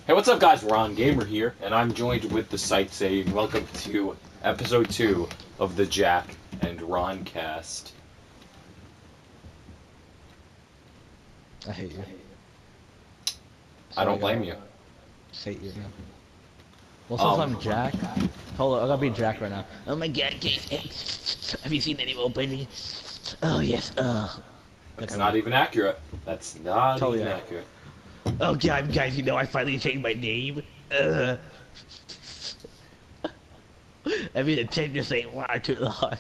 Hey, what's up, guys? Ron Gamer here, and I'm joined with the site saying, welcome to episode 2 of the Jack and Roncast. I hate you. I don't blame you. Just hate you, man. Well, since Um, I'm Jack, hold on, I gotta be Jack right now. Oh my God, have you seen any role me? Oh yes, That's not even accurate. That's not totally even Jack. accurate. Oh God, guys, you know I finally changed my name. I mean, attempt to say lie too long.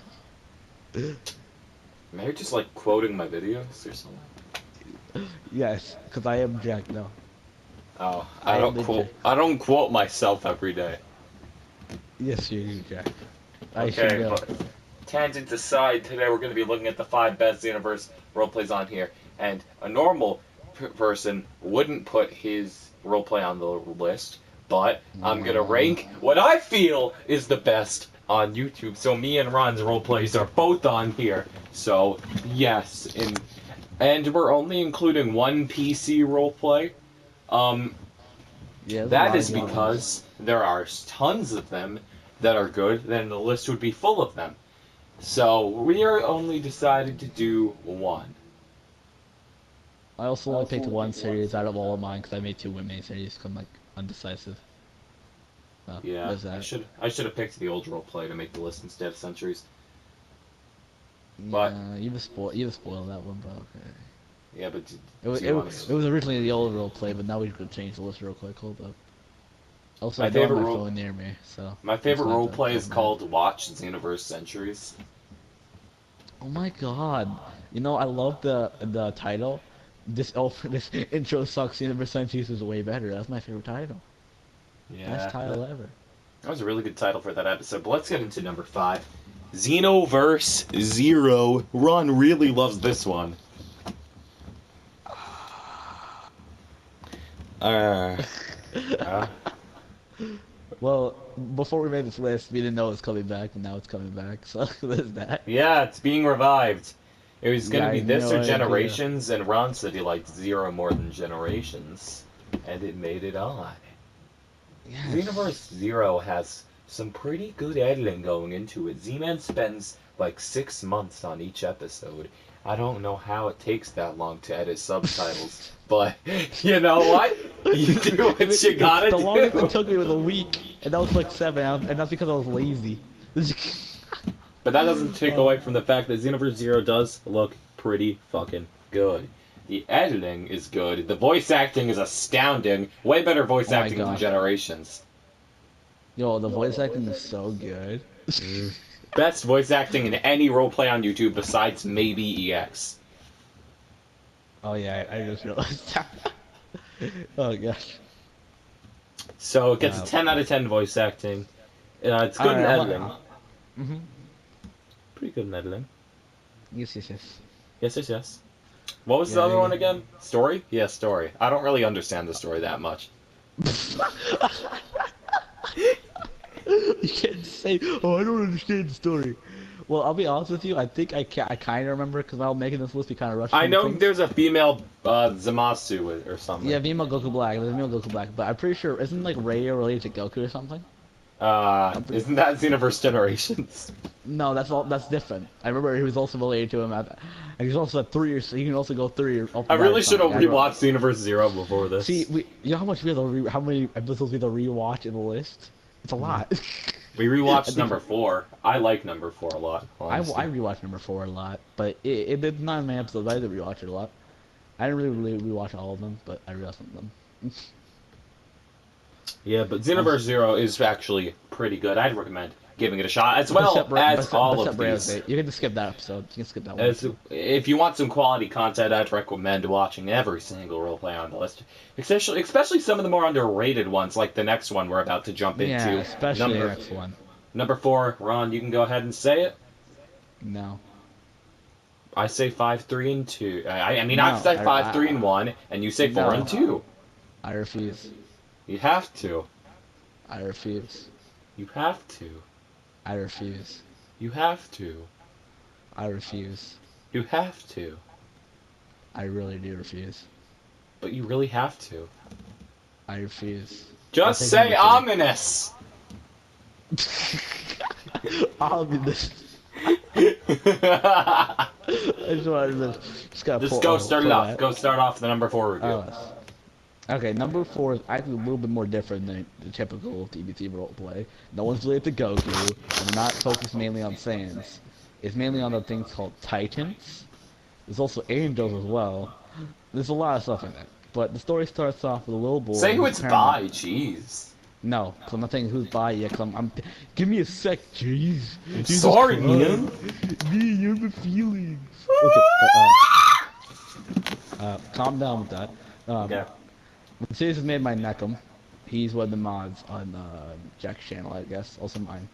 Maybe just like quoting my videos or something. Yes, because I am Jack now. Oh, I am the Jack. I don't quote myself every day. Yes, you do, Jack. I should Okay, know. but tangent aside, today we're going to be looking at the 5 best Xenoverse roleplays on here, and a normal person wouldn't put his roleplay on the list, but I'm going to rank what I feel is the best on YouTube, so me and Ron's roleplays are both on here. So, yes, and we're only including one PC roleplay. Yeah, there's a That lot is of good ones. because there are tons of them that are good, then the list would be full of them. So we are only decided to do one. I also only picked one series out of all of mine because I made two women series because I'm like undecisive. So, Yeah, there's that. I should have picked the old role play to make the list instead of centuries. But Yeah, you just spoiled that one, but okay. yeah, but It, do it, you want it to? was originally the old role play, but now we could change the list real quick. Hold up. Also, My I don't have favorite my role phone near me, so my I'm favorite just gonna have role to play go is from that. called Watch Xenoverse Centuries. Oh my God! You know, I love the title. This intro sucks. Universe Scientist is way better. That's my favorite title. Best Yeah, title ever. that was a really good title for that episode. But let's get into number 5. Xenoverse Zero. Ron really loves this one. Uh, uh, Well, before we made this list, we didn't know it was coming back, but now it's coming back. So there's that. yeah, it's being revived. It was Yeah, gonna I be had this no or idea. Generations, and Ron said he liked Zero more than Generations, and it made it on. Yes. Xenoverse Zero has some pretty good editing going into it. Z-Man spends like 6 months on each episode. I don't know how it takes that long to edit subtitles, but you know what? You do what you gotta The longest it do. took me was a week, and that was like 7, and that's because I was lazy. But that doesn't take Oh, away from the fact that Xenoverse Zero does look pretty fucking good. The editing is good. The voice acting is astounding. Way better voice oh my acting than God. Generations. Yo, the voice acting is so good. Best voice acting in any roleplay on YouTube besides maybe EX. Oh yeah, I just realized that. Oh gosh. So it gets a 10 out of 10 voice acting. It's good in Alright, editing. mm-hmm. Pretty good in editing. Yes, yes, yes. Yes, yes, yes. What was the Yeah, other yeah. one again? Story? Yeah, story. I don't really understand the story that much. You can't say, "Oh, I don't understand the story." Well, I'll be honest with you. I think I kind of remember because while making this list, we kind of rushed I through know things. there's a female Zamasu or something. Yeah, Vima Goku Black. There's Vima Goku Black, but I'm pretty sure isn't like Rei related to Goku or something? I'm pretty. Isn't that Xenoverse Generations? No, that's all. That's different. I remember he was also related to him, and he's also at 3 years. So he can also go 3 off I the bat or really should have something. I don't. rewatched Xenoverse Zero before See, this. you know how much we have to how many episodes we have to rewatch in the list? It's a lot. We I rewatched think number 4. I like number 4 a lot, I honestly. rewatched number 4 a lot, but it did not many episodes. I did rewatch it a lot. I didn't really rewatch all of them, but I rewatched some of them. Yeah, but Um, Xenoverse Zero is actually pretty good. I'd recommend giving it a shot, as well as all of Bicep these. you can just skip that episode. You can skip that one As too. if you want some quality content, I'd recommend watching every single roleplay on the list, especially some of the more underrated ones, like the next one we're about to jump Yeah, into. especially the Number next one. number 4, Ron, you can go ahead and say it. No, I say 5, 3, and 2. I mean, I no, say 5, 3, and 1, and you say 4 and no. 2. I refuse. You have to. I refuse. You have to. I refuse. You have to. I refuse. You have to. I really do refuse. But you really have to. I refuse. Just say ominous. Ominous. I just wanted to Just go start it off. Go start off the number 4 review. Okay, number 4 is actually a little bit more different than the typical TBT roleplay. No one's related to Goku, and not focused mainly on Saiyans. It's mainly on the things called Titans. There's also angels as well. There's a lot of stuff in it. But the story starts off with a little boy. Say who it's by, jeez. No, because I'm not saying who's by yet. Cause I'm give me a sec, jeez. I'm sorry, man. Me, you have the feelings. Okay, calm down with that. Yeah. The series is made by Neckham. He's one of the mods on Jack's channel, I guess. Also mine.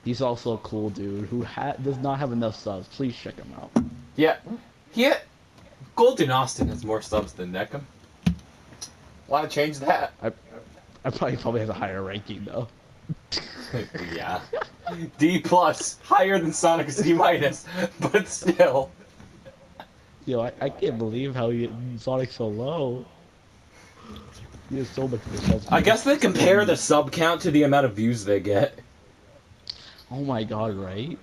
He's also a cool dude who does not have enough subs. Please check him out. Yeah. Golden Austin has more subs than Neckham. Want to change that? I probably has a higher ranking though. Yeah. D+, higher than Sonic's D-, but still. Yo, I can't believe how Sonic's so low. He has so much more subs. I guess they compare the sub count to the amount of views they get. Oh my god, right?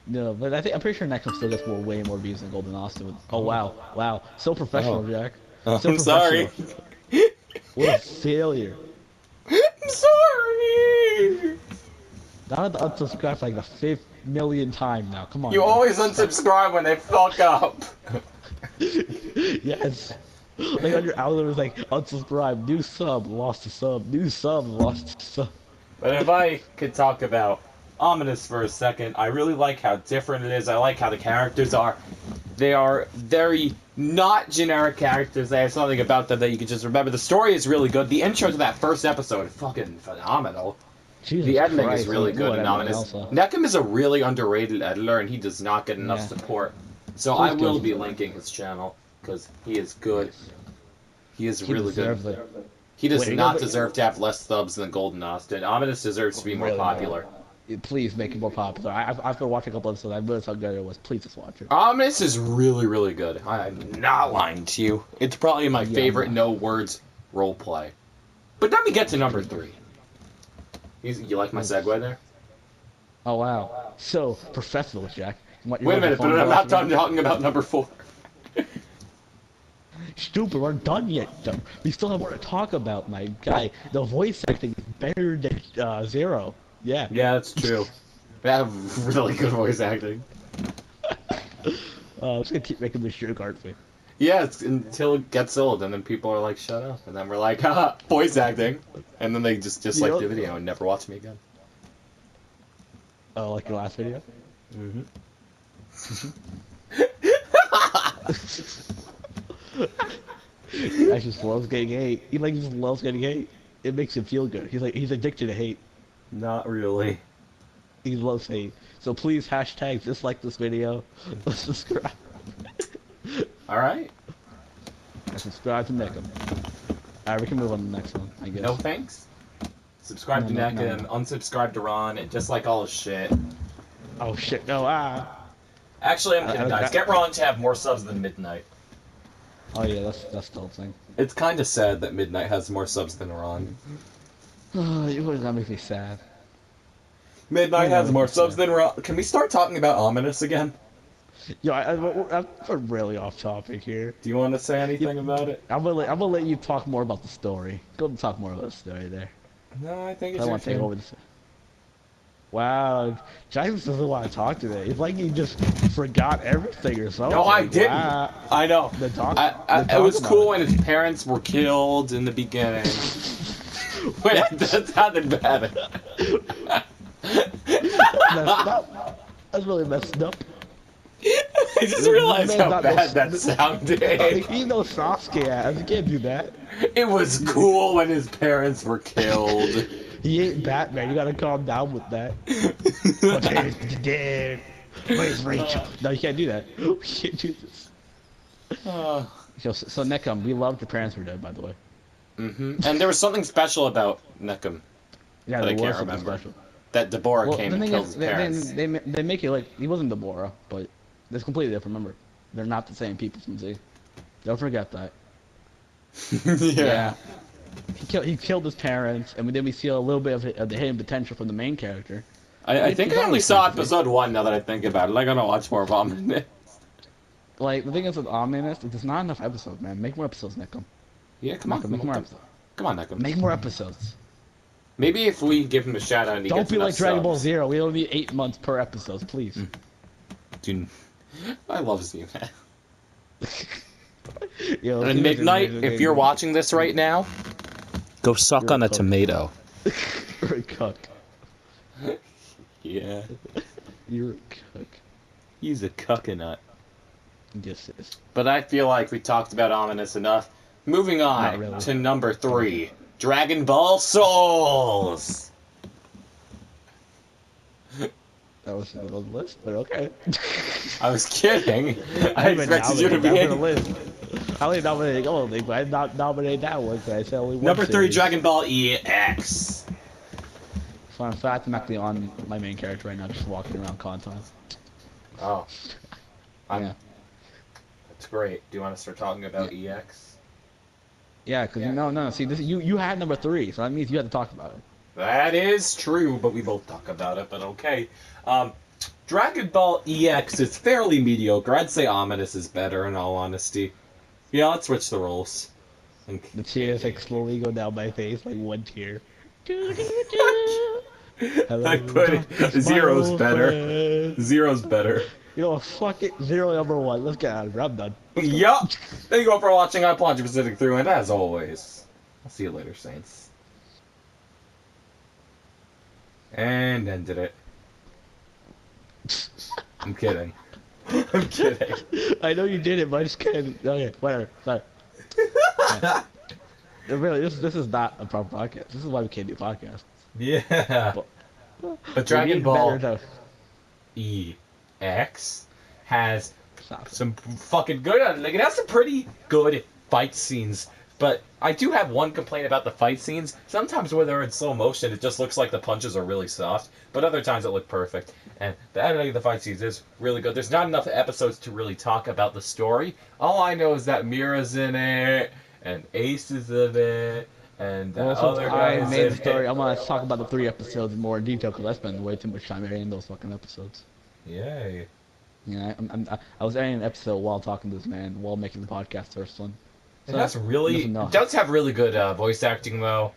No, but I'm pretty sure Neckham still gets way more views than Golden Austin. Oh wow, so professional, Jack. So I'm sorry. What a failure. I'm sorry. Now I have to unsubscribe for like the 5th million time now. Come on. You always unsubscribe when they fuck up. Yes. Like on your algorithm is like unsubscribe, new sub, lost a sub, new sub, lost a sub. But if I could talk about Ominous for a second, I really like how different it is. I like how the characters are. They are very not generic characters. They have something about them that you can just remember. The story is really good. The intro to that first episode is fucking phenomenal. Jesus the editing Christ, is really good in Ominous. Neckham is a really underrated editor, and he does not get enough support. So I will be linking his channel, because he is good. He is really good. He does not deserve to have less subs than Golden Austin. Ominous deserves to be more popular. Please make it more popular. I've been watching a couple episodes. I realized how good it was. Please just watch it. Ominous is really, really good. I'm not lying to you. It's probably my favorite no-words roleplay. But let me get to number 3. You like my segue there? Oh, wow. So, professional, Jack. Wait a minute, but I'm not done talking about number 4. Stupid, we're done yet. We still have more to talk about, my guy. The voice acting is better than Zero. Yeah. Yeah, that's true. They have really good voice acting. I'm just gonna keep making this shirt card for you. Yeah, it's until it gets old, and then people are like, shut up. And then we're like, haha, voice acting. And then they just dislike the video and never watch me again. Oh, like your last video? Mm-hmm. Ash just loves getting hate. He just loves getting hate. It makes him feel good. He's addicted to hate. Not really. He loves hate. So please hashtag dislike this video. Subscribe. Alright. And subscribe to Neckham. Alright, we can move on to the next one, I guess. No thanks. Subscribe to Neckham, unsubscribe to Ron, and just like all his shit. Oh shit, no, Actually, I'm kidding, guys. Get Ron to have more subs than Midnight. Oh yeah, that's the whole thing. It's kind of sad that Midnight has more subs than Ron. That makes me sad. Midnight has more subs than Ron. Can we start talking about Ominous again? Yo, I'm really off topic here. Do you want to say anything about it? I'm gonna let you talk more about the story. Go and talk more about the story there. No, I think it's I want to take over this. Wow, Giants doesn't want to talk today. It's like he just forgot everything or something. No, I didn't. Wow. I know. It was cool when his parents were killed in the beginning. Wait, that sounded bad. Messed up. That's really messed up. I just realized how bad that sounded. You know Sasuke ass. You can't do that. It was cool when his parents were killed. He ain't Batman. You gotta calm down with that. Where's Rachel? No, you can't do that. We can't do this. So Neckham, we loved your parents were dead, by the way. Mm-hmm. And there was something special about Neckham. Yeah, that I can't remember. That Deborah came and killed his parents. They make it like he wasn't Deborah, but it's completely different. Remember, they're not the same people from Z. Don't forget that. Yeah. He killed his parents, and then we see a little bit of the hidden potential from the main character. I think I only saw episode 1 now that I think about it. I gotta watch more of Ominous. Like, the thing is with Ominous, there's not enough episodes, man. Make more episodes, Neckum. Yeah, come on. Make more episodes. Come on, Neckum. Make more episodes. Maybe if we give him a shout out and he Don't gets be like Dragon Ball subs. Zero. We only need 8 months per episode, please. Dude, I love Z-Man. Yo, And Midnight, if you're watching this right now, go suck on a tomato. You're a cuck. Yeah. You're a cuck. He's a cuckinut. Yes, yes. But I feel like we talked about Ominous enough. Moving Not on really. to number 3, Dragon Ball Souls. That was on the list, but okay. I was kidding. I expected you to be on the in. list. I only nominated Golden, but I did not nominate that one, so I said only one. Number 3, series. Dragon Ball EX. Fun fact, I'm actually on my main character right now, just walking around Kanto. Oh. Yeah. That's great. Do you want to start talking about EX? Yeah, because no. See, this you had number 3, so that means you had to talk about it. That is true, but we both talk about it, but okay. Dragon Ball EX is fairly mediocre. I'd say Ominous is better, in all honesty. Yeah, let's switch the roles. The tears like slowly go down my face, like one tear. I put it. Zero's better. Zero's better. You know what? Fuck it. Zero number 1. Let's get out of here. I'm done. Yup. Thank you all for watching. I'm Plunge Pacific through, and as always, I'll see you later, Saints. And ended it. I'm kidding. I'm kidding. I know you did it, but I just can't. Okay, whatever. Sorry. Yeah. Really, this is not a proper podcast. This is why we can't do podcasts. Yeah. But Dragon Ball EX has Stop. some fucking good, like it has some pretty good fight scenes, but I do have one complaint about the fight scenes. Sometimes when they're in slow motion, it just looks like the punches are really soft, but other times it look perfect. And the editing of the fight scenes is really good. There's not enough episodes to really talk about the story. All I know is that Mira's in it, and Ace is in it, and the other guy I is made in the story. it. I'm gonna talk about the 3 episodes in more detail because I spent way too much time editing those fucking episodes. Yay. Yeah, I was editing an episode while talking to this man while making the podcast first one. It does have really good voice acting though.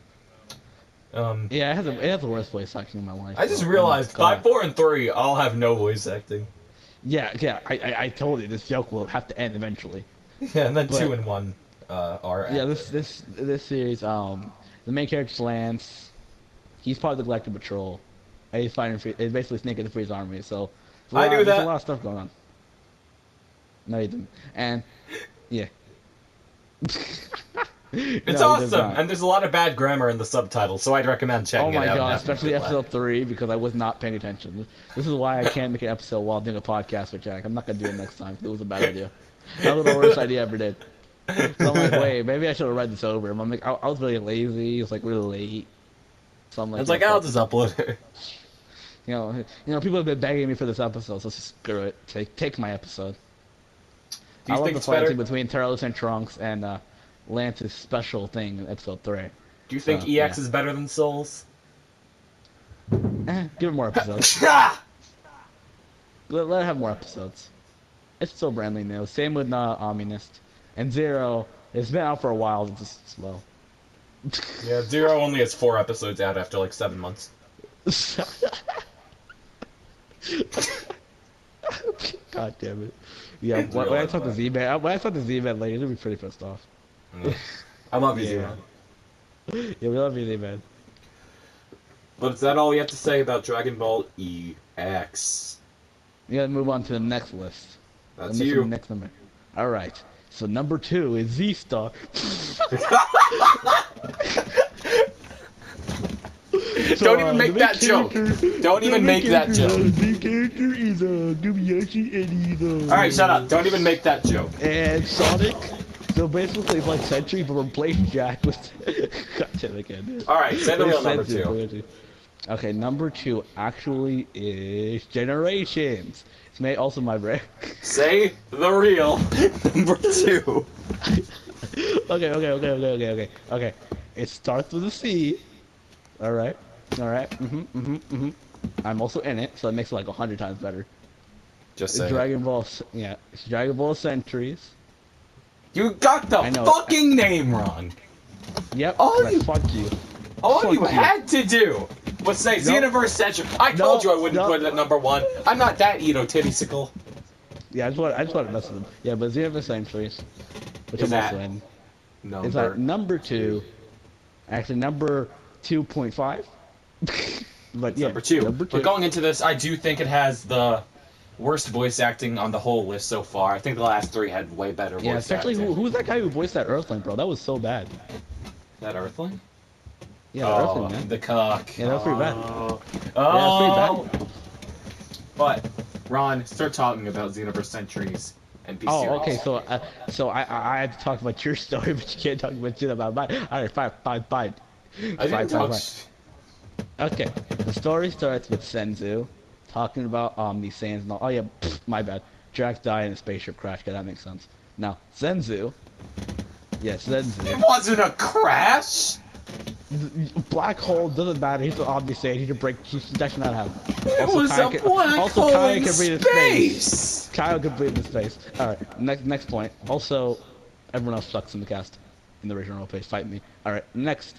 Yeah, it has the worst voice acting in my life. I just so, realized God. 5, 4, and 3 all have no voice acting. Yeah. I told you this joke will have to end eventually. Yeah, and then But- 2 and 1 are. Yeah, this series, the main character's Lance. He's part of the Galactic Patrol. And he's fighting. He's basically sneaking the Freeze Army. So I knew there's that. a lot of stuff going on. No, you didn't. And yeah. It's awesome, and there's a lot of bad grammar in the subtitles, so I'd recommend checking Oh it my out. god, and especially having a good episode 3 because I was not paying attention. This is why I can't make an episode while doing a podcast with Jack. I'm not gonna do it next time. It was a bad idea. That was the worst idea I ever did. So I'm like, wait, maybe I should have read this over. I'm like, I was really lazy. It was like really late. So I'm like, laugh. It's like, I'll just upload it. you know, people have been begging me for this episode, so let's just screw it. Take my episode. Do I you love think the it's fight better? scene between Turles and Trunks and Lance's special thing in episode 3. Do you think So, EX yeah. is better than Souls? Give it more episodes. Let it have more episodes. It's still brand new. Same with Ominous. And Zero, it's been out for a while, it's just slow. Yeah, Zero only has 4 episodes out after like 7 months. God damn it. Yeah, It's when I really talk to bad. Z-Man, when I talk to Z-Man later, he'll be pretty pissed off. I love you, Yeah. Zero. Yeah, we love you, Z-Man. But is that all we have to say about Dragon Ball EX? We gotta move on to the next list. That's The you. next number. Alright. So number 2 is Z-Star. Don't even make that joke. Don't even make that joke. The character is Gumiyashi and he's Alright, shut up. Don't even make that joke. And Sonic. So basically, it's like Sentry, but replace Jack with. God damn it, again. Alright, say the real number Sentry, 2. Okay, number 2 actually is Generations. It's also my rank. Say the real number 2. Okay. It starts with a C. All right. I'm also in it, so it makes it like 100 times better. Just say it. Dragon Ball, yeah, it's Dragon Ball Centuries. You got the I know. fucking name wrong. Yep, All 'cause you, I fucked you. all Fuck you you. had to do was say Xenoverse Century. I told you I wouldn't put it at number 1. I'm not that Edo Tittysicle. Yeah, I just want to mess with them. Yeah, but Xenoverse Centuries, which Is I'm also that in, is at number number 2. Actually, number 2.5. But It's yeah, number 2. number 2. But going into this, I do think it has the worst voice acting on the whole list so far. I think the last 3 had way better Yeah, voice especially acting. who's that guy who voiced that Earthling, bro? That was so bad. That Earthling? Yeah, the Earthling, man. The cock. Yeah, that was pretty bad. Oh. Yeah, that's pretty bad. But, Ron, start talking about Xenoverse Centuries and be serious. Oh, okay. So I had to talk about your story, but you can't talk about shit about mine. All right, fine. I didn't talk. Okay, the story starts with Senzu talking about Omni Saiyans and all. Oh yeah, my bad. Drax died in a spaceship crash. Okay, that makes sense. Now, Senzu. Yes, Senzu. It wasn't a crash! Black hole doesn't matter. He's an Omni Saiyan. He can break. That should not happen. It was a black hole in space! Kyle can breathe in space. Alright, next point. Also, everyone else sucks in the cast. In the original roleplay. Fight me. Alright, next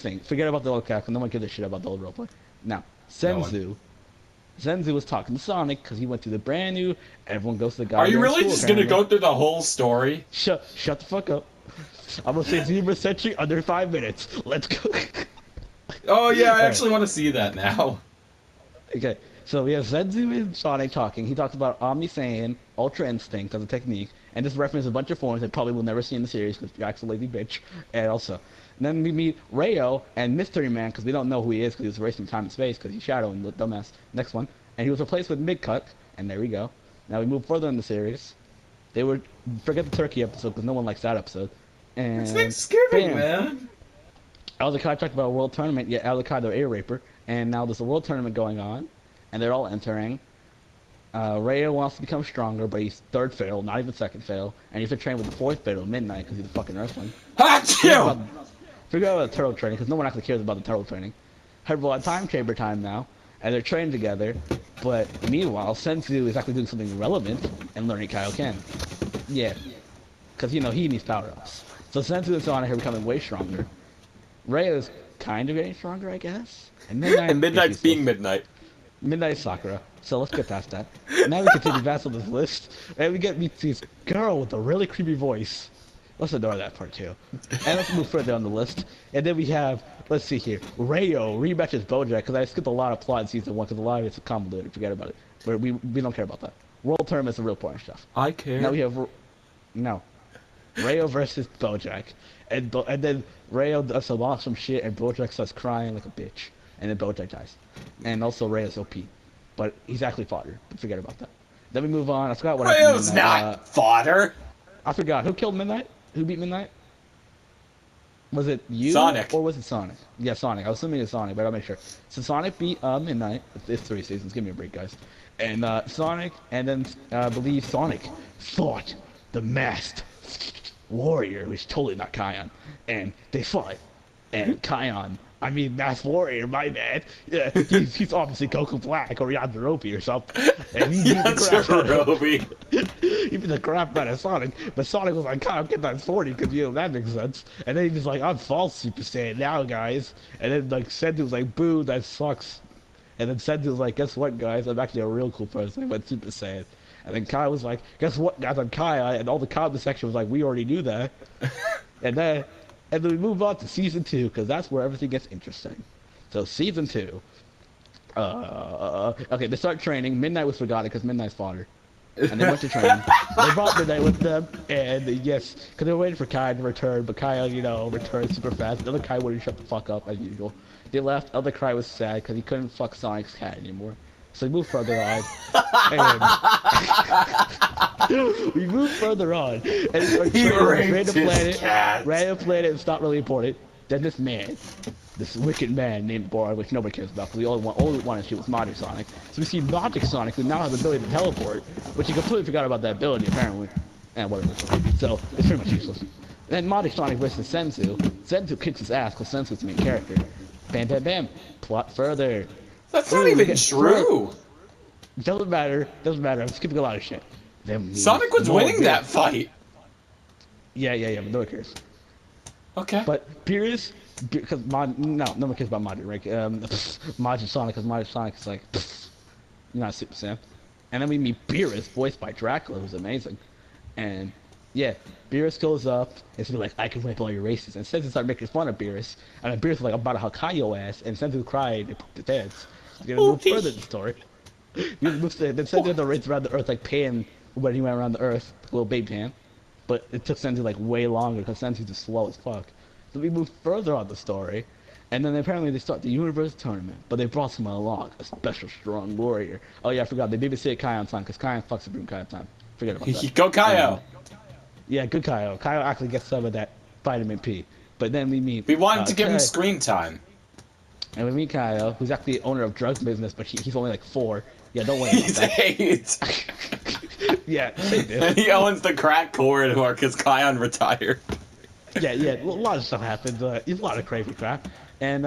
thing. Forget about the old cast, no one gives a shit about the old roleplay. Now, Senzu. Senzu was talking to Sonic because he went to the brand new. Everyone goes to the guy. Are you really just gonna go through the whole story? Shut the fuck up. I'm gonna say Xenoverse Century under 5 minutes. Let's go. Oh yeah, I actually want to see that now. Okay, so we have Senzu and Sonic talking. He talks about Omni Saiyan, Ultra Instinct as a technique, and just references a bunch of forms that probably we'll never see in the series because Jack's a lazy bitch. And also, and then we meet Rayo and Mystery Man because we don't know who he is because he was racing time and space because he's Shadow and the dumbass. Next one, and he was replaced with Midcut, and there we go. Now we move further in the series. They were forget the Turkey episode because no one likes that episode. And it's Thanksgiving, man. Eldekai talked about a world tournament. Yeah, Eldekai the A Raper, and now there's a world tournament going on, and they're all entering. Rayo wants to become stronger, but he's 3rd fail, not even 2nd fail, and he's to train with the 4th fail Midnight because he's a fucking Earthling. Forget about the turtle training because no one actually cares about the turtle training. Well, at time chamber time now, and they're training together. But meanwhile, Senzu is actually doing something relevant and learning Kaioken. Yeah, because he needs power ups. So Senzu and Sonic are becoming way stronger. Rayo's kind of getting stronger, I guess. And Midnight's being Midnight. Midnight Sakura. So let's get past that. Now we continue past on this list, and we get meet this girl with a really creepy voice. Let's ignore that part too. And let's move further on the list. And then we have, let's see here, Rayo rematches Bojack, because I skipped a lot of plot in season 1, because a lot of it's convoluted. Forget about it. We don't care about that. World Tournament is the real important stuff. I care. Now we have, Rayo versus Bojack. And then Rayo does some awesome shit, and Bojack starts crying like a bitch. And then Bojack dies. And also Rayo's OP. But he's actually fodder. But forget about that. Then we move on. I forgot what happened. Rayo's not fodder! I forgot. Who killed Midnight? Who beat Midnight? Was it you? Sonic. Or was it Sonic? Yeah, Sonic. I was assuming it's Sonic, but I'll make sure. So Sonic beat Midnight. It's 3 seasons. Give me a break, guys. And Sonic, and then I believe Sonic fought the masked warrior, who's totally not Kion. And they fought. And Kion, Masked Warrior, my bad. Yeah, he's obviously Goku Black or Yajirobe or something. And he beat the crap out of Sonic. But Sonic was like, God, get that 40 because, that makes sense. And then he was like, I'm false Super Saiyan now, guys. And then, Sendu was like, boo, that sucks. And then Sendu was like, guess what, guys? I'm actually a real cool person. I went Super Saiyan. And then Kai was like, guess what, guys? I'm Kai. And all the comment section was like, we already knew that. And then we move on to season 2, because that's where everything gets interesting. So season 2. Okay, they start training. Midnight was forgotten because Midnight's fodder. And they went to training. They brought Midnight with them, and yes, because they were waiting for Kai to return, but Kai, returned super fast. The other Kai wouldn't shut the fuck up as usual. They left. Other Kai was sad because he couldn't fuck Sonic's cat anymore. So we moved further on. And we moved further on. And he raped his cat. Random planet is not really important. Then this man, this wicked man named Boron, which nobody cares about, because we only want to shoot with Magic Sonic. So we see Magic Sonic, who now has the ability to teleport, which he completely forgot about that ability, apparently. And whatever. So, it's pretty much useless. Then Mighty Sonic versus Senzu. Senzu kicks his ass because Senzu's the main character. Bam, bam, bam. Plot further. That's not Ooh, we even get true. Doesn't matter. Doesn't matter. I'm skipping a lot of shit. Then Sonic was winning that fight. Yeah, but no one cares. Okay. But Beerus, because no one cares about Majin, right? Majin Sonic, because Majin Sonic is like, you're not Super Saiyan. And then we meet Beerus, voiced by Dracula, who's amazing. And yeah, Beerus goes up and he's like, I can wipe all your races. And Senzu started making fun of Beerus. And then Beerus was like, I'm about to Hakai your ass. And Senzu cried and pooped his pants. We're gonna move further in the story. Then Senzu had to race around the earth like Pan when he went around the earth, little baby Pan. But it took Senzu like way longer because Senzu's just slow as fuck. So we move further on the story, and then apparently they start the universe tournament. But they brought someone along, a special strong warrior. Oh yeah, I forgot. They babysit Kaion time because Kaion fucks the broom Kaion time. Forget about that. Go Kaio. Yeah, good Kaio. Kaio actually gets some of that vitamin P. But then we meet. We wanted to give him screen time. And we meet Kaio, who's actually the owner of drugs business, but he's only like 4. Yeah, don't worry about that. He's 8. Yeah, and he owns the crack corridor because Kaion retired. Yeah, a lot of stuff happens. There's a lot of crazy crap. And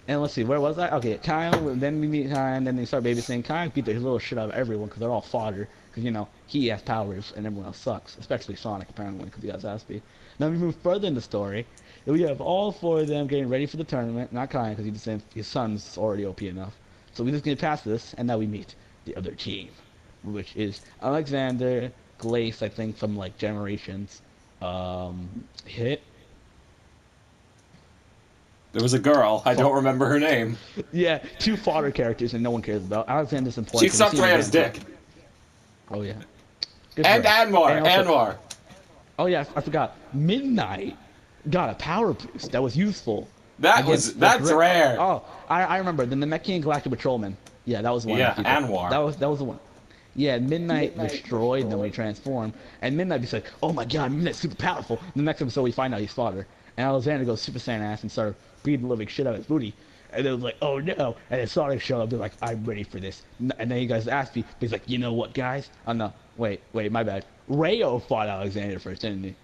let's see, where was I? Okay, Kaion, then we meet Kaion, then they start babysitting. Kaion beat the little shit out of everyone because they're all fodder. Because, you know, he has powers and everyone else sucks. Especially Sonic, apparently, because he has ass speed. Now we move further in the story. We have all 4 of them getting ready for the tournament. Not Kaion, because his son's already OP enough. So we just get past this, and now we meet the other team, which is Alexander, Glace, I think, from, like, Generations. Hit. There was a girl. I don't remember her name. Yeah, 2 fodder characters and no one cares about. Alexander's important. She sucked Ray's dick. Oh yeah. And Anwar. Oh yeah, I forgot. Midnight got a power boost that was useful. That's rare. Oh, I remember the Namekian Galactic Patrolman. Yeah, that was one. Yeah, Anwar. That was the one. Yeah, Midnight destroyed them when he transformed, and Midnight was like, "Oh my God, Midnight's super powerful." And the next episode, we find out he's fodder, and Alexander goes Super Saiyan ass and started beating the living shit out of his booty, and it was like, "Oh no!" And then Sonic showed up, they're like, "I'm ready for this." And then he guys asked me, but he's like, "You know what, guys? Oh no, wait, my bad. Rayo fought Alexander first, didn't he?"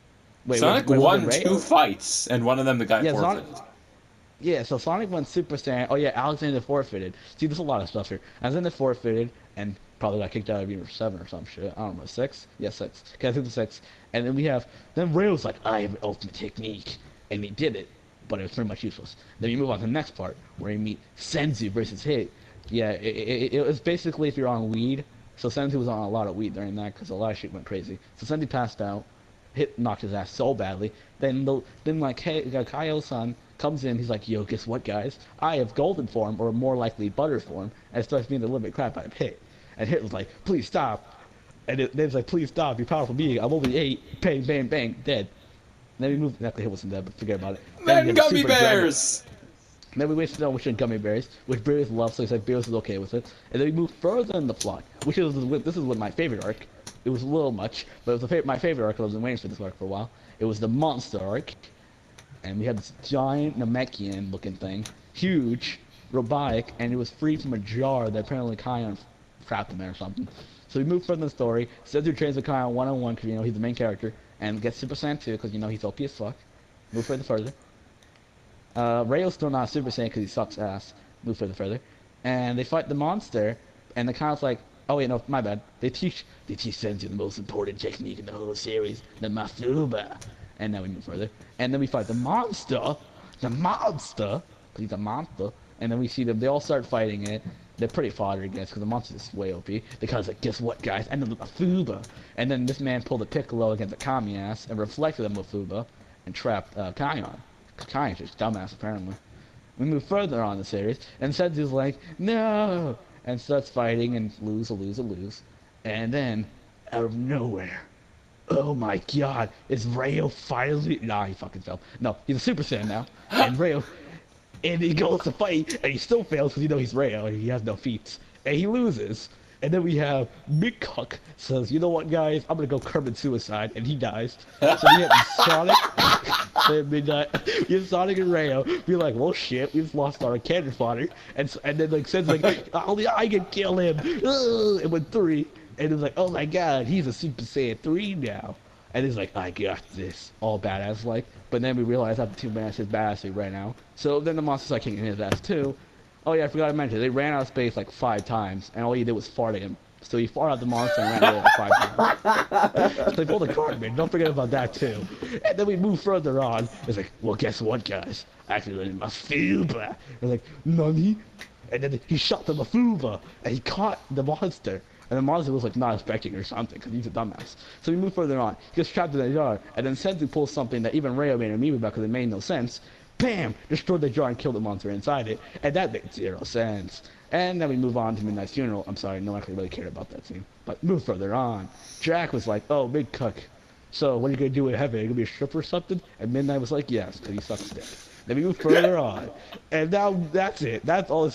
Wait, Sonic won 2 fights, and one of them the guy forfeited. Yeah, so Sonic won Super Saiyan. Oh yeah, Alexander forfeited. See, there's a lot of stuff here. Alexander forfeited and probably got kicked out of Universe 7 or some shit. I don't know, 6? Yeah, 6. Okay, I think the 6. And then then Rayo's like, I have an ultimate technique. And he did it, but it was pretty much useless. Then you move on to the next part, where you meet Senzu versus Hit. Yeah, it was basically if you're on weed. So Senzu was on a lot of weed during that, because a lot of shit went crazy. So Senzu passed out. Hit knocked his ass so badly. Then like, hey, Kaio-san comes in, he's like, yo, guess what, guys? I have golden form, or more likely butter form, and starts being the little bit crap out of Hit. And Hit was like, please stop. And then it's like, please stop, you powerful being. I'm only 8. Bang, bang, bang, dead. And then we moved. Actually, Hit wasn't dead, but forget about it. Then gummy bears! And then we wasted on wishing gummy bears, which Beerus loved, so he said Beerus was okay with it. And then we moved further in the plot, this is my favorite arc. It was a little much, but it was my favorite arc. I was waiting for this arc for a while. It was the monster arc. And we had this giant Namekian looking thing, huge, robotic, and it was free from a jar that apparently Kaion trapped him in or something. So we moved further in the story. Senzu trains with Kaion one-on-one because, you know, he's the main character, and gets Super Saiyan 2 because, you know, he's OP as fuck. Move further. Rayo's still not Super Saiyan because he sucks ass. Move further. And they fight the monster, and the Kaion's like, oh wait, no, my bad. They teach Senzu the most important technique in the whole series, the Mafuba. And now we move further. And then we fight the monster, because he's a monster. And then we see them, they all start fighting it. They're pretty fodder against, because the monster's way OP. Because, like, guess what, guys? I know the Mafuba. And then this man pulled a Piccolo against a Kami ass and reflected the Mafuba and trapped Kaion. Kaion's just dumbass, apparently. We move further on the series, and Senzu's like, no! And starts fighting and lose. And then, out of nowhere, oh my God, is Rayo finally... Nah, he fucking fell. No, he's a Super Saiyan now. And Rayo... And he goes to fight, and he still fails because you know he's Rayo, and he has no feats. And he loses. And then we have Mick Huck says, you know what, guys? I'm going to go Kermit suicide, and he dies. So we have Sonic and Midnight. We have Sonic and Rayo. We're like, well, shit, we've lost our cannon fodder. And then, like, says, like, only I can kill him. It went 3. And it was like, oh my God, he's a Super Saiyan 3 now. And he's like, I got this, all badass like. But then we realize after 2 minutes his badass ran out. So then the monsters start kicking his ass too. Oh yeah, I forgot to mention, they ran out of space like 5 times, and all he did was fart at him. So he farted at the monster and ran away like 5 times. So they pulled the card, man. Don't forget about that too. And then we move further on. It's like, well, guess what, guys? I actually learned my fuba. They're like, Nani? And then he shot the Mafuba, and he caught the monster. And the monster was like not expecting or something, because he's a dumbass. So we move further on. He gets trapped in the jar, and then Senzu pulls something that even Reo made a meme about because it made no sense. Bam! Destroyed the jar and killed the monster inside it, and that made 0 sense. And then we move on to Midnight's funeral. I'm sorry, no one actually really cared about that scene. But move further on. Jack was like, oh, big cuck. So what are you going to do in heaven? Are you going to be a stripper or something? And Midnight was like, yes, because he sucks dick. Then we move further on. And now that's it. That's all the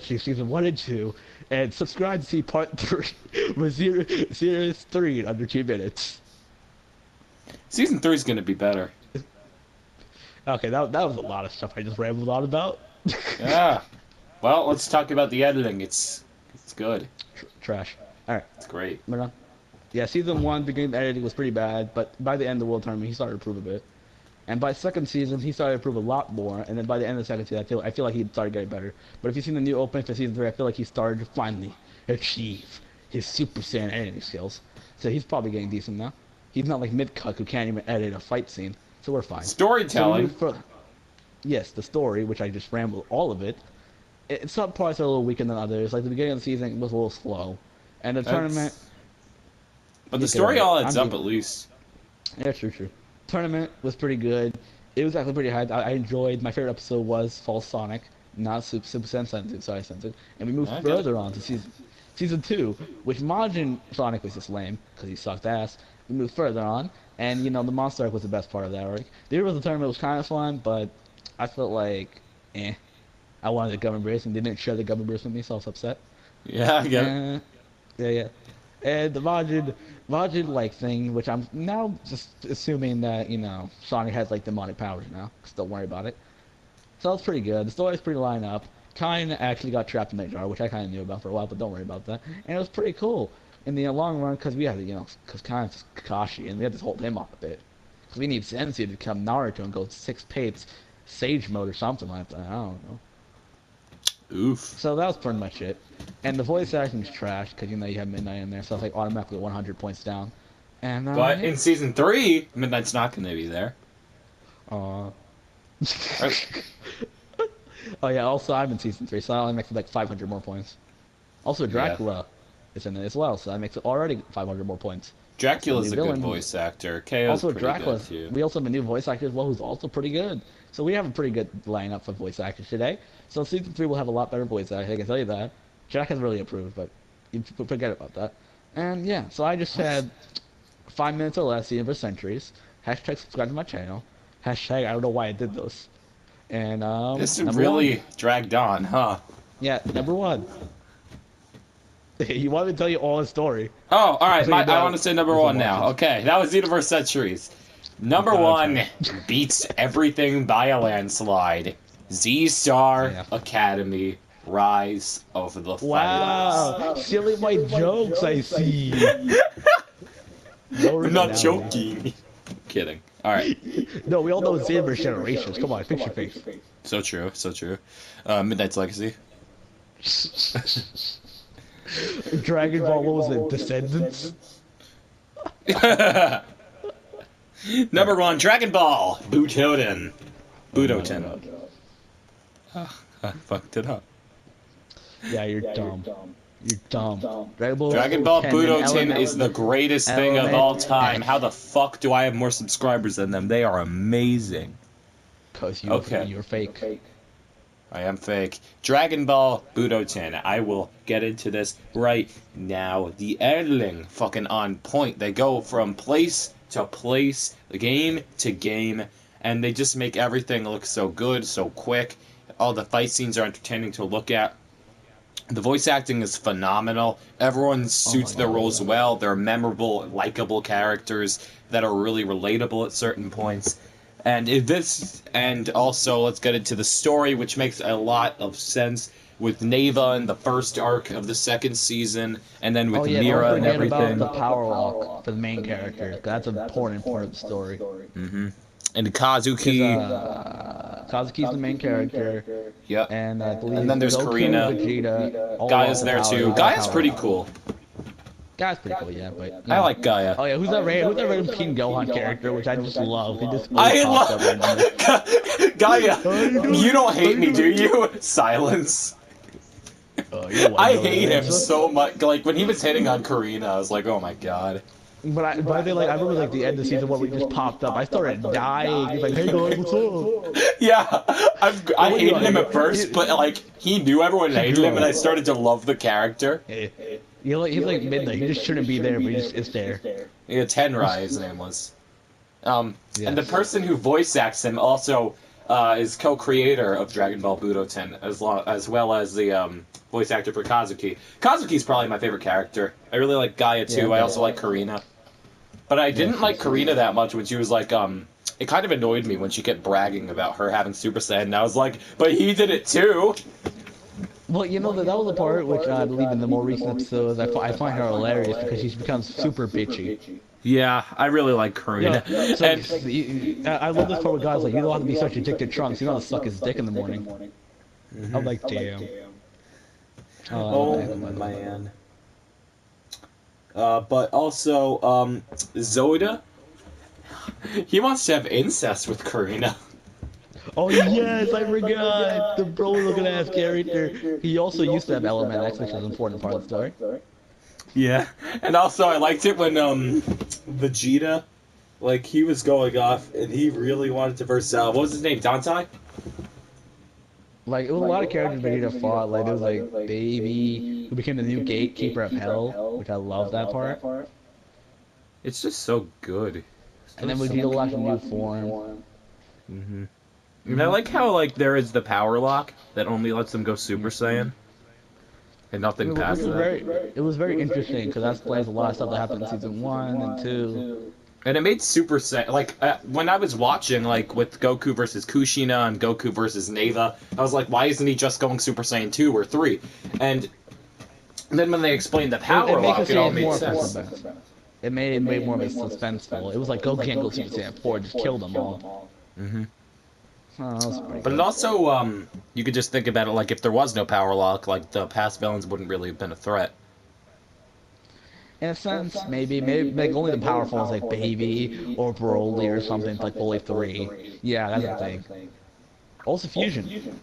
season 1 and 2. And subscribe to see part 3 with series 3 in under 2 minutes. Season 3 is going to be better. Okay, that was a lot of stuff I just rambled on about. Yeah. Well, let's talk about the editing. It's good. Trash. Alright. It's great. Yeah, season 1, beginning editing was pretty bad, but by the end of the World Tournament, he started to improve a bit. And by second season, he started to improve a lot more. And then by the end of the second season, I feel like he started getting better. But if you've seen the new opening for season 3, I feel like he started to finally achieve his Super Saiyan editing skills. So he's probably getting decent now. He's not like Midcuck who can't even edit a fight scene. So we're fine. Storytelling. So yes, the story, which I just rambled all of it. Some parts are a little weaker than others. Like the beginning of the season was a little slow. And the tournament... But the story all adds up at least. Yeah, true. Tournament was pretty good. It was actually pretty high. I enjoyed. My favorite episode was False Sonic, not Super Sensu. Sorry, Sensu. And we moved further on to season 2, which Majin Sonic was just lame because he sucked ass. We moved further on, and the monster arc was the best part of that arc. The original tournament was kind of fun, but I felt like, I wanted the government brace, and they didn't share the government brace with me, so I was upset. Yeah, I get it. Yeah. And the Majin like thing, which I'm now just assuming that, Sonic has like demonic powers now, because don't worry about it. So that's pretty good. The story's pretty lined up. Kinda actually got trapped in that jar, which I kinda knew about for a while, but don't worry about that. And it was pretty cool in the long run, because we had, because Kain's just Kakashi, and we had to hold him off a bit. Because we need Sensei to become Naruto and go 6 Papes, Sage mode or something like that. I don't know. Oof. So that was pretty much it. And the voice acting's trash, because you have Midnight in there, so it's like automatically 100 points down. And but in season 3, Midnight's not going to be there. Oh yeah, also I'm in season 3, so that only makes it like 500 more points. Also Dracula is in it as well, so that makes it already 500 more points. Dracula's a good voice actor. KO's also, pretty good too. We also have a new voice actor as well, who's also pretty good. So we have a pretty good lineup for voice actors today. So season 3 will have a lot better voice actors, I can tell you that. Jack has really improved, but you forget about that. And yeah, so I just had 5 minutes or less, even for centuries. Hashtag subscribe to my channel. Hashtag I don't know why I did this. And this really dragged on, huh? Yeah, number 1. You want me to tell you all the story? Oh, alright, I want to say number 1 now. Okay, that was Universe Centuries. Number 1 beats everything by a landslide. Z-Star Academy Rise of the Fighters. Wow, stealing my jokes, I see. I'm not joking. Kidding. Alright. No, we all know it's Xenoverse Generations. Come on, fix your face. So true. Midnight's Legacy. Dragon Ball, what was it? Descendants? Number 1, Dragon Ball Butoden. I fucked it up. Yeah, you're dumb. You're dumb. Dragon Ball Butoden is the greatest thing of all time. How the fuck do I have more subscribers than them? They are amazing. Because you're fake. I am fake. Dragon Ball Butoden. I will get into this right now. The editing fucking on point. They go from place to place, game to game, and they just make everything look so good, so quick. All the fight scenes are entertaining to look at. The voice acting is phenomenal. Everyone suits their roles well. They're memorable, likable characters that are really relatable at certain points. And also let's get into the story, which makes a lot of sense with Neva in the first arc of the second season, and then with Mira and everything. Don't forget about the power walk for the main character. 'Cause that's an important part of the story. And Kazuki. Kazuki's the main character. Yep. And I believe. And then there's Goku, Karina. Vegeta. Gaia's there too. Gaia's pretty cool. Guy's pretty cool, yeah, but I like Gaia. Oh yeah, who's that random King Gohan character, which I just love. He just I love Gaia. You don't hate me, do you? Silence. I hate him so much. Like when he was hitting on Karina, I was like, oh my god. But I remember like the end of season one, we just popped up. I started dying. He's like, hey guys, what's up? Yeah, I hated him at first, but like he knew everyone hated him, and I started to love the character. He's like midnight. He just shouldn't be there, but he just is there. Yeah, Tenrai, his name was. And the person who voice acts him also is co-creator of Dragon Ball Budoten, as well as the voice actor for Kazuki. Kazuki's probably my favorite character. I really like Gaia too. I also like Karina. But I didn't like Karina that much when she was like, it kind of annoyed me when she kept bragging about her having Super Saiyan, and I was like, but he did it too! Well, you know, that was the part which I believe in the more recent episodes, I find her hilarious because she becomes super bitchy. Yeah, I really like Karina. Yeah, so I love this part where guys like, you don't have to be such a dick to Trunks, you don't have to suck his dick in the morning. I'm like, damn. Oh, man. But also, Zoda, he wants to have incest with Karina. Oh yes, I forgot! The bro-looking ass character. He also used to have Element X, which is an important part of the story. Yeah, and also I liked it when Vegeta, like he was going off and he really wanted to verse what was his name, Dante? Like it was a lot of characters Vegeta fought. Like there was like Baby, who became the new gatekeeper of Hell, which I love that part. It's just so good. And then Vegeta locked a new form. And I like how like there is the power lock that only lets them go Super Saiyan. And nothing past that. It was very interesting because that explains a lot of stuff that happened in season 1 and 2. And it made Super Saiyan, like, when I was watching, like, with Goku versus Kushina and Goku versus Neva, I was like, why isn't he just going Super Saiyan 2 or 3? And then when they explained the power lock, it all made sense. It made it more of a suspenseful. It was like, Goku can't go Super Saiyan 4, just kill them all. But it also, you could just think about it like if there was no power lock, like the past villains wouldn't really have been a threat. In a sense, maybe like only the powerful ones like Baby or Broly or something like Broly 3. Yeah, that's a thing. Also Fusion.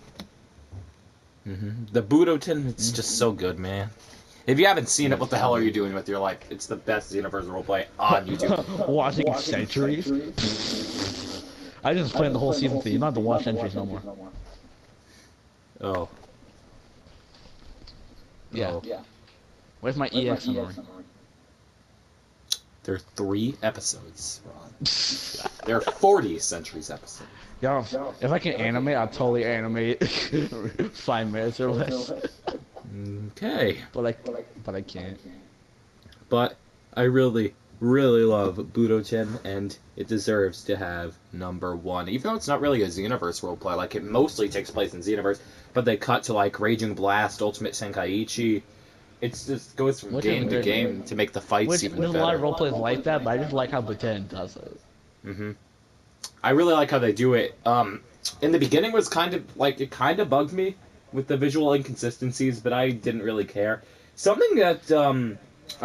The Budoten, it's just so good, man. If you haven't seen it, what the hell are you doing with your life? It's the best Xenoverse roleplay on YouTube. Watching Centuries? I just played the whole season 3. You don't have to watch Centuries no more. Oh. Yeah. Oh. Where's my EX memory? There are 3 episodes, Ron. There are 40 Centuries episodes. Yo, if I can animate, I'll totally animate 5 minutes or less. Okay. But I can't. But I really love Budoten, and it deserves to have #1. Even though it's not really a Xenoverse roleplay, like it mostly takes place in Xenoverse, but they cut to like Raging Blast, Ultimate Senkaichi. It just goes from game to game to make the fights even better. There's a lot of roleplays like that, but I just like how Budoten does it. I really like how they do it. In the beginning was kind of bugged me with the visual inconsistencies, but I didn't really care. Something that I'm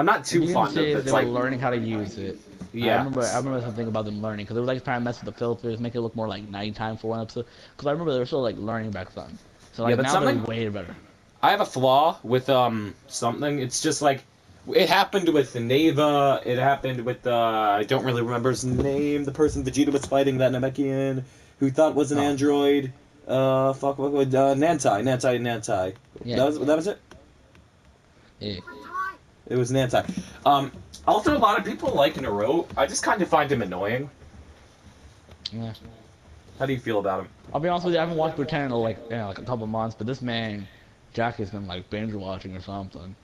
not too fond of. It's they like were learning how to use it. Yeah. I remember something about them learning because they were like trying to mess with the filters, make it look more like nighttime for one episode. Because I remember they were still like learning back then. So like now they're way better. I have a flaw with something. It's just like it happened with Neva. It happened with I don't really remember his name. The person Vegeta was fighting, that Namekian, who thought was an android. Nantai. Yeah. That was it. Yeah. It was Nantai. Also, a lot of people like Naruto. I just kind of find him annoying. Yeah. How do you feel about him? I'll be honest with you, I haven't watched Budoten in like a couple months, but this man, Jack, has been like binge watching or something.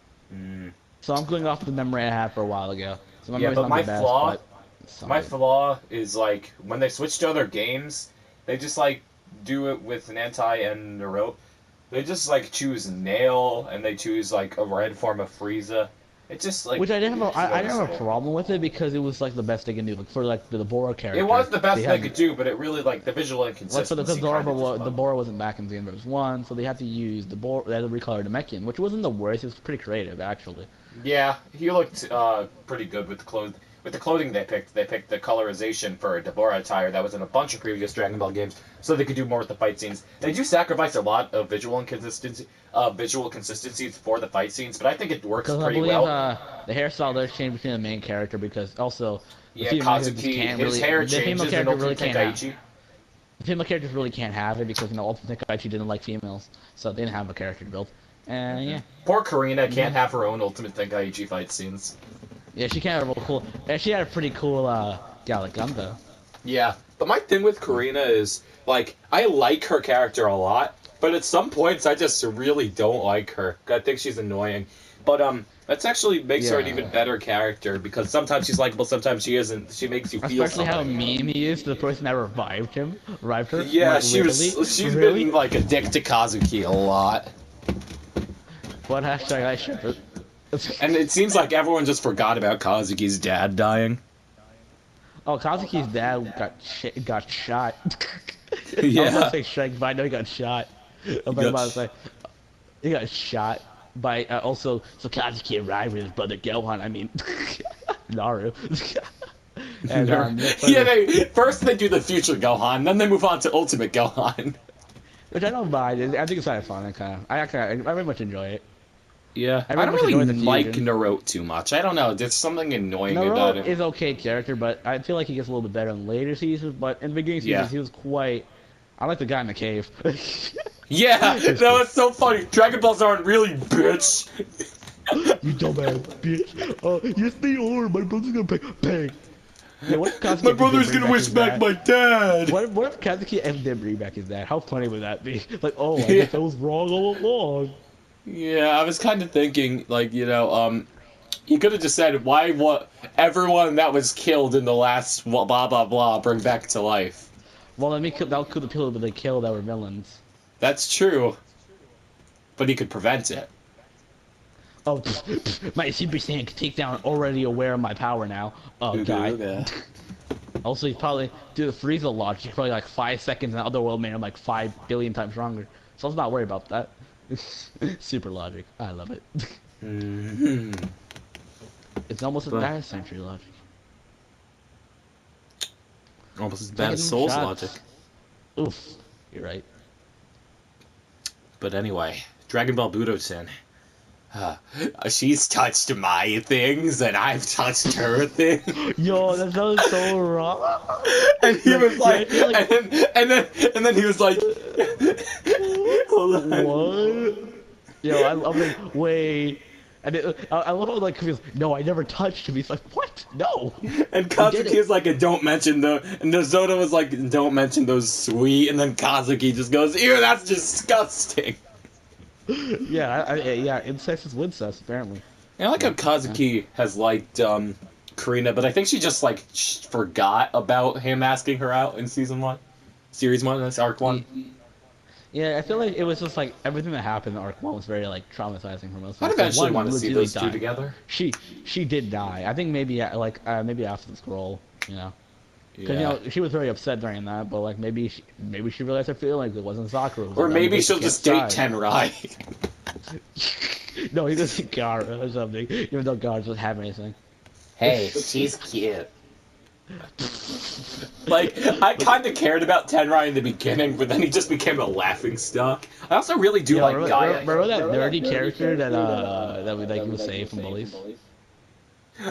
So I'm going off the memory I had for a while ago. So yeah, but my flaw My Solid. flaw is like when they switch to other games, they just like do it with an anti and Naruto. They just like choose Nail and they choose like a red form of Frieza. It just like Which I didn't have a, I didn't have a noticeable. problem with it because it was like the best they can do. Like for like the Bora It character, was the best they they had could do, but it really like the visual like for the because inconsistency kind of just The bugged me. Bora wasn't back in Xenoverse 1, so they had to use the Bora. They had to recolor the Namekian, which wasn't the worst. It was pretty creative actually. Yeah, he looked pretty good with the clothes. With the clothing they picked the colorization for a Deborah attire that was in a bunch of previous Dragon Ball games, so they could do more with the fight scenes. They do sacrifice a lot of visual consistencies for the fight scenes, but I think it works Because I pretty believe well. the hairstyle does change between the main character because also the Yeah, female characters Kazuki, can't his really hair the female changes in character really Ultimate can't have Tenkaichi. the female characters really can't have it because Ultimate Tenkaichi didn't like females, so they didn't have a character built. And yeah, Poor Karina can't Mhm. have her own Ultimate Tenkaichi fight scenes. yeah, she kind of real cool. And she had a pretty cool Gallic gun though. Yeah, but my thing with Karina is, like, I like her character a lot, but at some points I just really don't like her. I think she's annoying. But, that's actually makes her an even Yeah. better character, because sometimes she's likable, sometimes she isn't. She makes you feel Especially how something. mean he is to the person that revived her. I'm Yeah, like, really? she's Really? been, like, a dick to Kazuki a lot. What hashtag I ship it? And it seems like everyone just forgot about Kazuki's dad dying. Oh, Kazuki's dad got shot. I was Yeah. about to say Shrek, but I know he got shot. I was got about to say he got shot by also. So Kazuki arrived with his brother Gohan. I mean, Naru. And Yeah, first they do the future Gohan, then they move on to Ultimate Gohan. which I don't mind. I think it's kind of fun. I very much enjoy it. Yeah, I I very don't much really enjoy the like fusion. Naruto too much. I don't know. There's something annoying about Naruto him. is okay character, but I feel like he gets a little bit better in later seasons. But in the beginning Yeah. seasons, he was quite. I like the guy in the cave. Yeah, Just no, it's so funny. Dragon Balls aren't really, bitch. you dumbass bitch. Yes they are. My brother's gonna bang. Yeah, what if Kazuki My did brother's bring gonna wish his back dad? my dad. What if Kazuki ever did bring back his dad? How funny would that be? Like, oh, I Yeah. guess I was wrong all along. Yeah, I was kind of thinking, like, he could have just said, why what everyone that was killed in the last blah blah blah bring back to life. Well, that could the people that they killed that were villains. That's true, but he could prevent it. Oh, my Super Saiyan can take down already aware of my power now. Oh, guy. Also, he's probably, due to Frieza logic, probably like 5 seconds in the other world made him like 5 billion times stronger. So let's not worry about that. Super logic. I love it. Hmm. It's almost as But- bad as Century logic. Almost as bad Taking as Soul's shots. logic. Oof. You're right. But anyway, Dragon Ball Budokan. She's touched my things, and I've touched her thing. Yo, that sounds so wrong. And he was like, Yeah, I feel like- and then he was like, hold on. What? Yo, I'm like, wait. And I love how like he goes, no, I never touched him. He's like, what? No. And did Kazuki it. is like, don't mention and Nozoda was like, don't mention those sweet, and then Kazuki just goes, ew, that's disgusting. Yeah, yeah, incest is incest, apparently. And I like how Kazuki has liked Karina, but I think she just like forgot about him asking her out in season 1, series 1, that's arc 1. Yeah, I feel like it was just like everything that happened in Arc 1 was very like traumatizing for most of I'd us. eventually One want to see legitimately those two died. together. She did die. I think maybe maybe after the scroll, you know. Because Yeah. you know she was very upset during that, but like maybe she realized her feelings. It wasn't Sakura. It was Or like, maybe oh, she'll can't just date die. Tenrai. No, he doesn't Gara or something. Even though Gara doesn't have anything. Hey, she's cute. Like, I kind of cared about Tenrai in the beginning, but then he just became a laughingstock. I also really do like Gaia. Remember that nerdy character that we like was saved from bullies?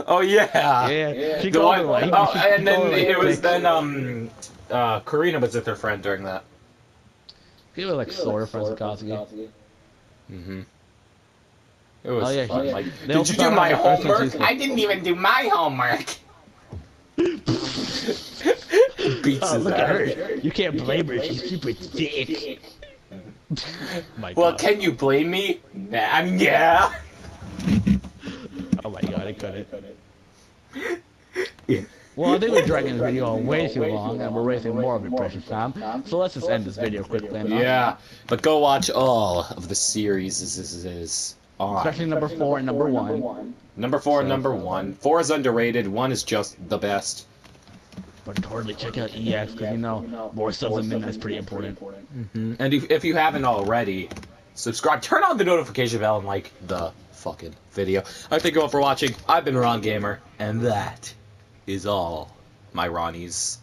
Oh yeah. Yeah, she The called one, her like. oh, she and then called her, like, it was dicks. then Karina was with her friend during that. They were like sort of friends with Kazuki. Mm-hmm. It was Oh, yeah, fun. he- Like, they did also you do found my out that homework? Earth I didn't even do my homework. Beats Oh, his look at her. ass. You can't blame her. She's super thick. My Well, God. can you blame me? Nah, yeah. Oh my God, I couldn't. Well, I think we're dragging this video on way too long, and we're wasting more of your precious time. So let's just end this video quickly enough. Yeah, but go watch all of the series. Especially number 4 and number 1. Number 4 and number 1. 4 is underrated. 1 is just the best. But totally check out EX, because you know, more subs at midnight is pretty important. And if you haven't already, subscribe, turn on the notification bell, and like the fucking video. I thank you all for watching. I've been Ron Gamer, and that is all, my Ronnies.